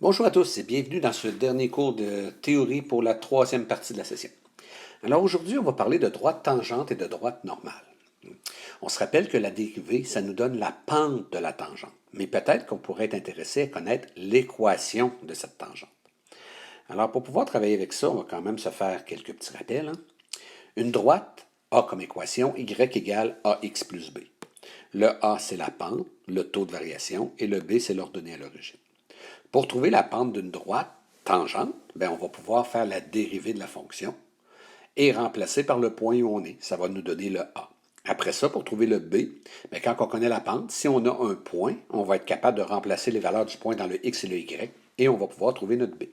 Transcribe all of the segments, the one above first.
Bonjour à tous et bienvenue dans ce dernier cours de théorie pour la troisième partie de la session. Alors aujourd'hui, on va parler de droite tangente et de droite normale. On se rappelle que la dérivée, ça nous donne la pente de la tangente, mais peut-être qu'on pourrait être intéressé à connaître l'équation de cette tangente. Alors pour pouvoir travailler avec ça, on va quand même se faire quelques petits rappels. Une droite a comme équation y égale ax plus b. Le a, c'est la pente, le taux de variation, et le b, c'est l'ordonnée à l'origine. Pour trouver la pente d'une droite tangente, on va pouvoir faire la dérivée de la fonction et remplacer par le point où on est. Ça va nous donner le A. Après ça, pour trouver le B, quand on connaît la pente, si on a un point, on va être capable de remplacer les valeurs du point dans le X et le Y et on va pouvoir trouver notre B.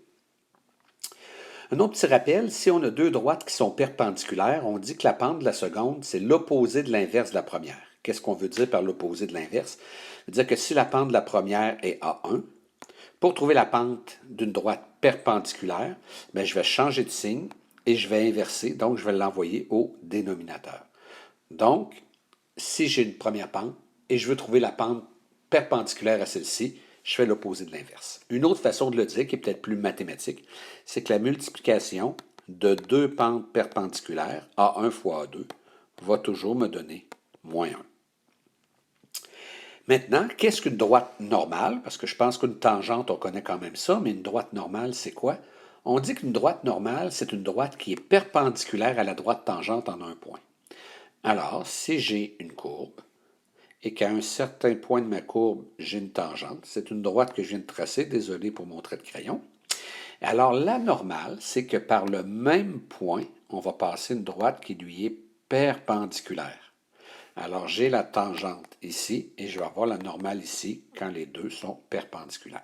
Un autre petit rappel, si on a deux droites qui sont perpendiculaires, on dit que la pente de la seconde, c'est l'opposé de l'inverse de la première. Qu'est-ce qu'on veut dire par l'opposé de l'inverse? Ça veut dire que si la pente de la première est A1, pour trouver la pente d'une droite perpendiculaire, je vais changer de signe et je vais inverser, donc je vais l'envoyer au dénominateur. Donc, si j'ai une première pente et je veux trouver la pente perpendiculaire à celle-ci, je fais l'opposé de l'inverse. Une autre façon de le dire, qui est peut-être plus mathématique, c'est que la multiplication de deux pentes perpendiculaires, A1 fois A2, va toujours me donner moins 1. Maintenant, qu'est-ce qu'une droite normale? Parce que je pense qu'une tangente, on connaît quand même ça, mais une droite normale, c'est quoi? On dit qu'une droite normale, c'est une droite qui est perpendiculaire à la droite tangente en un point. Alors, si j'ai une courbe et qu'à un certain point de ma courbe, j'ai une tangente, c'est une droite que je viens de tracer, désolé pour mon trait de crayon. Alors, la normale, c'est que par le même point, on va passer une droite qui lui est perpendiculaire. Alors, j'ai la tangente ici et je vais avoir la normale ici quand les deux sont perpendiculaires.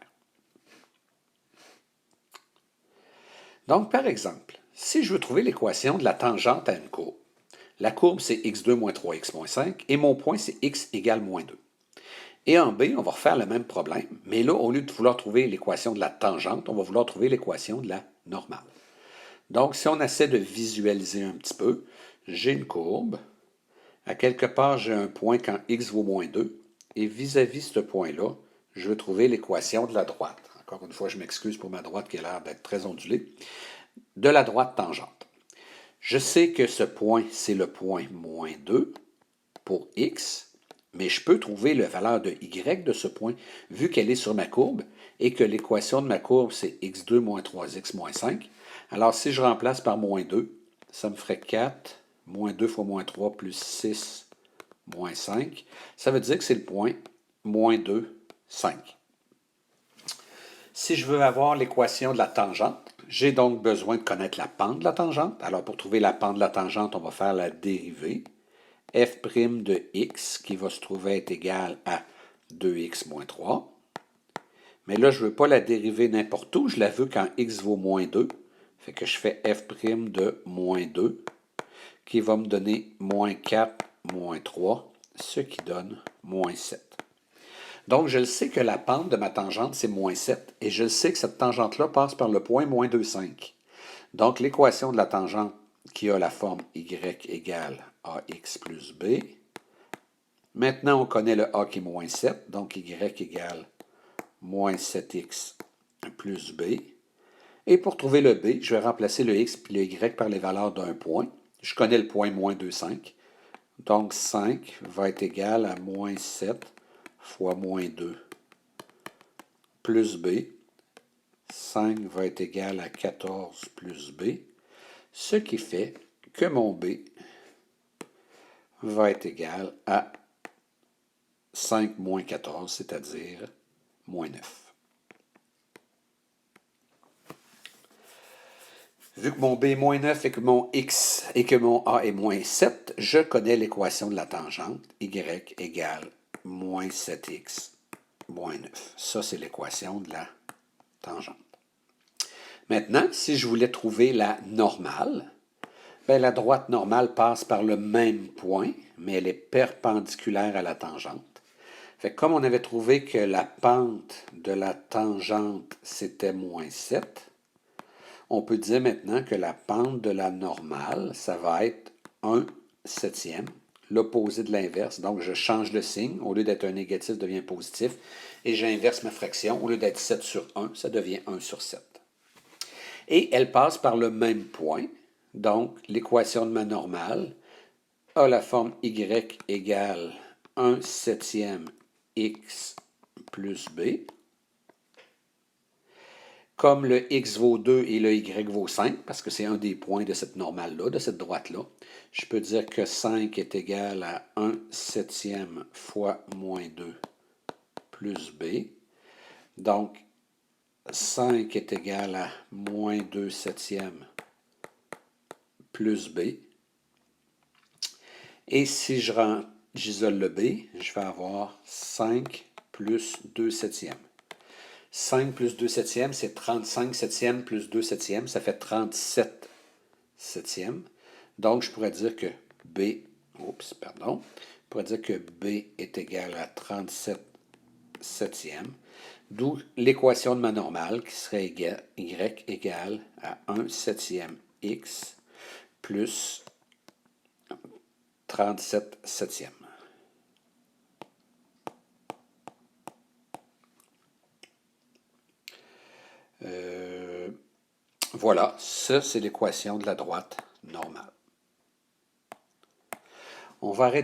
Donc, par exemple, si je veux trouver l'équation de la tangente à une courbe, la courbe c'est x2 moins 3x moins 5 et mon point c'est x égale moins 2. Et en B, on va refaire le même problème, mais là, au lieu de vouloir trouver l'équation de la tangente, on va vouloir trouver l'équation de la normale. Donc, si on essaie de visualiser un petit peu, j'ai une courbe. À quelque part, j'ai un point quand x vaut moins 2. Et vis-à-vis ce point-là, je veux trouver l'équation de la droite. Encore une fois, je m'excuse pour ma droite qui a l'air d'être très ondulée. De la droite tangente. Je sais que ce point, c'est le point moins 2 pour x, mais je peux trouver la valeur de y de ce point, vu qu'elle est sur ma courbe, et que l'équation de ma courbe, c'est x2 moins 3x moins 5. Alors, si je remplace par moins 2, ça me ferait 4 moins 2 fois moins 3 plus 6 moins 5. Ça veut dire que c'est le point moins 2, 5. Si je veux avoir l'équation de la tangente, j'ai donc besoin de connaître la pente de la tangente. Alors, pour trouver la pente de la tangente, on va faire la dérivée. F' de x qui va se trouver être égal à 2x moins 3. Mais là, je ne veux pas la dériver n'importe où, je la veux quand x vaut moins 2. Fait que je fais f' de moins 2, qui va me donner moins 4, moins 3, ce qui donne moins 7. Donc, je le sais que la pente de ma tangente, c'est moins 7, et je le sais que cette tangente-là passe par le point moins 2, 5. Donc, l'équation de la tangente qui a la forme y égale ax plus b. Maintenant, on connaît le a qui est moins 7, donc y égale moins 7x plus b. Et pour trouver le b, je vais remplacer le x et le y par les valeurs d'un point. Je connais le point moins 2, 5. Donc 5 va être égal à moins 7 fois moins 2 plus b. 5 va être égal à 14 plus b. Ce qui fait que mon b va être égal à 5 moins 14, c'est-à-dire moins 9. Vu que mon b est moins 9 et que mon x et que mon a est moins 7, je connais l'équation de la tangente, y égale moins 7x moins 9. Ça, c'est l'équation de la tangente. Maintenant, si je voulais trouver la normale, la droite normale passe par le même point, mais elle est perpendiculaire à la tangente. Fait que comme on avait trouvé que la pente de la tangente, c'était moins 7, on peut dire maintenant que la pente de la normale, ça va être 1 septième. l'opposé de l'inverse. Donc, je change le signe. Au lieu d'être un négatif, ça devient positif. Et j'inverse ma fraction. Au lieu d'être 7 sur 1, ça devient 1 sur 7. Et elle passe par le même point. Donc, l'équation de ma normale a la forme y égale 1 septième x plus b. Comme le x vaut 2 et le y vaut 5, parce que c'est un des points de cette normale-là, de cette droite-là, je peux dire que 5 est égal à 1 septième fois moins 2 plus b. Donc, 5 est égal à moins 2 septièmes plus b. Et si j'isole le b, je vais avoir 5 plus 2 septièmes. 5 plus 2 septièmes, c'est 35 septièmes plus 2 septièmes, ça fait 37 septièmes. Donc, je pourrais dire que B est égal à 37 septièmes, d'où l'équation de ma normale qui serait y égale à 1 septième x plus 37 septièmes. Voilà, ça c'est l'équation de la droite normale. On va arrêter.